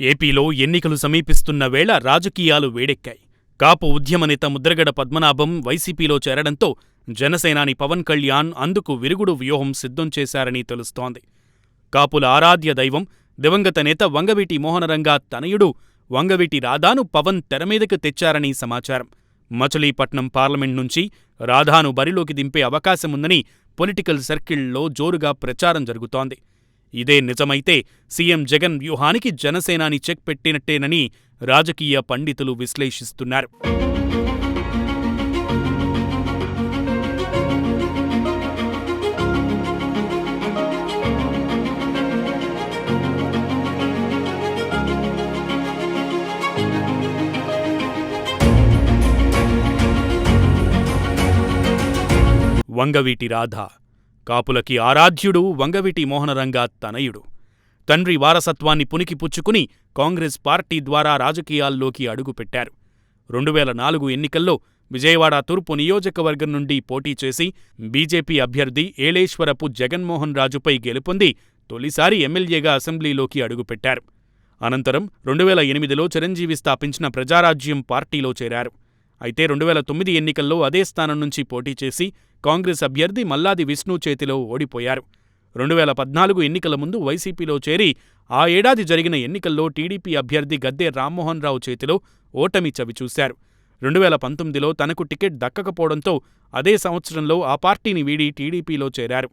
ఏపీలో ఎన్నికలు సమీపిస్తున్న వేళ రాజకీయాలు వేడెక్కాయి. కాపు ఉద్యమనేత ముద్రగడ పద్మనాభం వైసీపీలో చేరడంతో జనసేనాని పవన్ కళ్యాణ్ అందుకు విరుగుడు వ్యూహం సిద్ధం చేశారని తెలుస్తోంది. కాపుల ఆరాధ్య దైవం దివంగత నేత వంగవీటి మోహనరంగా తనయుడు వంగవీటి రాధాను పవన్ తెరమీదకు తెచ్చారని సమాచారం. మచిలీపట్నం పార్లమెంట్ నుంచి రాధాను బరిలోకి దింపే అవకాశముందని పొలిటికల్ సర్కిళ్లలో జోరుగా ప్రచారం జరుగుతోంది. ఇదే నిజమైతే సీఎం జగన్ వ్యూహానికి జనసేనాని చెక్ పెట్టినట్టేనని రాజకీయ పండితులు విశ్లేషిస్తున్నారు. వంగవీటి రాధ కాపులకి ఆరాధ్యుడు వంగవీటి మోహనరంగా తనయుడు. తండ్రి వారసత్వాన్ని పుణికిపుచ్చుకుని కాంగ్రెస్ పార్టీ ద్వారా రాజకీయాల్లోకి అడుగుపెట్టారు. 2004 ఎన్నికల్లో విజయవాడ తూర్పు నియోజకవర్గం నుండి పోటీ చేసి బీజేపీ అభ్యర్థి ఏలేశ్వరపు జగన్మోహన్ రాజుపై గెలుపొంది తొలిసారి ఎమ్మెల్యేగా అసెంబ్లీలోకి అడుగుపెట్టారు. అనంతరం 2008లో చిరంజీవి స్థాపించిన ప్రజారాజ్యం పార్టీలో చేరారు. అయితే 2009 ఎన్నికల్లో అదే స్థానం నుంచి పోటీ చేసి కాంగ్రెస్ అభ్యర్థి మల్లాది విష్ణు చేతిలో ఓడిపోయారు. 2014 ఎన్నికల ముందు వైసీపీలో చేరి ఆ ఏడాది జరిగిన ఎన్నికల్లో టీడీపీ అభ్యర్థి గద్దె రామ్మోహన్ రావు చేతిలో ఓటమి చవిచూశారు. 2019లో తనకు టికెట్ దక్కకపోవడంతో అదే సంవత్సరంలో ఆ పార్టీని వీడి టీడీపీలో చేరారు.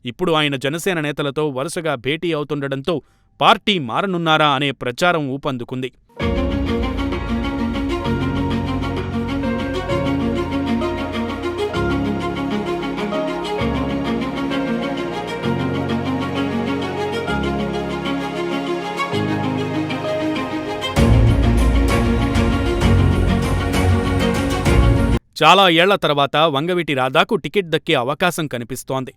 ఇప్పుడు ఆయన జనసేన నేతలతో వరుసగా భేటీ అవుతుండటంతో పార్టీ మారనున్నారా అనే ప్రచారం ఊపందుకుంది. చాలా ఏళ్ల తర్వాత వంగవీటి రాధాకు టికెట్ దక్కే అవకాశం కనిపిస్తోంది.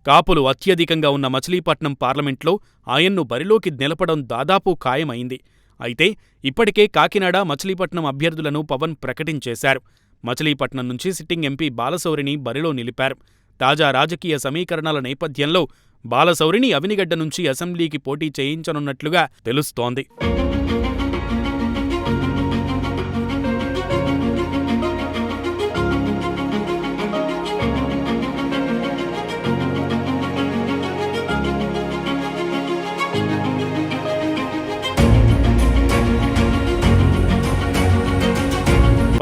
కాపులు అత్యధికంగా ఉన్న మచిలీపట్నం పార్లమెంట్లో ఆయన్ను బరిలోకి నిలపడం దాదాపు ఖాయమైంది. అయితే ఇప్పటికే కాకినాడ, మచిలీపట్నం అభ్యర్థులను పవన్ ప్రకటించేశారు. మచిలీపట్నం నుంచి సిట్టింగ్ ఎంపీ బాలశౌరిని బరిలో నిలిపారు. తాజా రాజకీయ సమీకరణాల నేపథ్యంలో బాలశౌరిని అవినిగడ్డ నుంచి అసెంబ్లీకి పోటీ చేయించనున్నట్లుగా తెలుస్తోంది.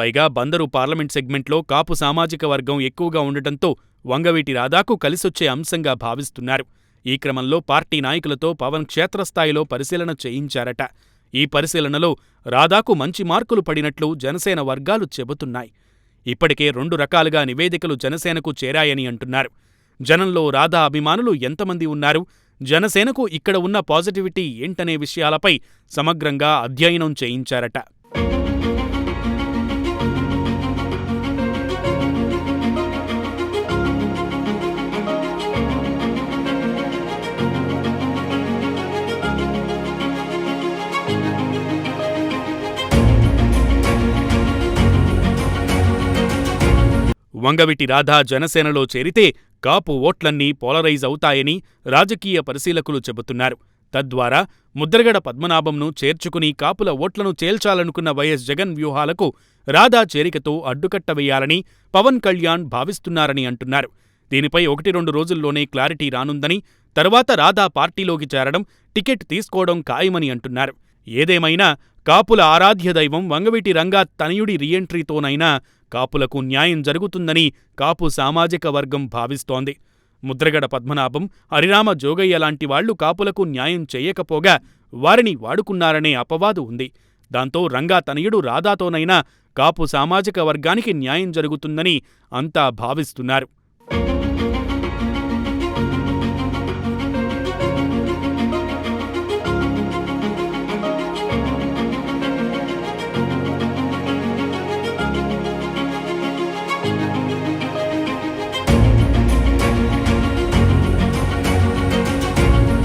పైగా బందరు పార్లమెంట్ సెగ్మెంట్లో కాపు సామాజిక వర్గం ఎక్కువగా ఉండటంతో వంగవీటి రాధాకు కలిసొచ్చే అంశంగా భావిస్తున్నారు. ఈ క్రమంలో పార్టీ నాయకులతో పవన్ క్షేత్రస్థాయిలో పరిశీలన చేయించారట. ఈ పరిశీలనలో రాధాకు మంచి మార్కులు పడినట్లు జనసేన వర్గాలు చెబుతున్నాయి. ఇప్పటికే 2 రకాలుగా నివేదికలు జనసేనకు చేరాయని అంటున్నారు. జనంలో రాధా అభిమానులు ఎంతమంది ఉన్నారు, జనసేనకు ఇక్కడ ఉన్న పాజిటివిటీ ఏంటనే విషయాలపై సమగ్రంగా అధ్యయనం చేయించారట. వంగవీటి రాధా జనసేనలో చేరితే కాపు ఓట్లన్నీ పోలరైజ్ అవుతాయని రాజకీయ పరిశీలకులు చెబుతున్నారు. తద్వారా ముద్రగడ పద్మనాభంను చేర్చుకుని కాపుల ఓట్లను చేల్చాలనుకున్న వైఎస్ జగన్ వ్యూహాలకు రాధా చేరికతో అడ్డుకట్ట వేయాలని పవన్ కళ్యాణ్ భావిస్తున్నారని అంటున్నారు. దీనిపై 1-2 రోజుల్లోనే క్లారిటీ రానుందని, తర్వాత రాధా పార్టీలోకి చేరడం, టికెట్ తీసుకోవడం ఖాయమని అంటున్నారు. ఏదేమైనా కాపుల ఆరాధ్య దైవం వంగవీటి రంగా తనయుడి రీఎంట్రీతోనైనా కాపులకు న్యాయం జరుగుతుందని కాపు సామాజిక వర్గం భావిస్తోంది. ముద్రగడ పద్మనాభం, హరిరామ జోగయ్య లాంటి వాళ్లు కాపులకు న్యాయం చేయకపోగా వారిని వాడుకున్నారనే అపవాదు ఉంది. దాంతో రంగా తనయుడు రాధాతోనైనా కాపు సామాజిక వర్గానికి న్యాయం జరుగుతుందని అంతా భావిస్తున్నారు.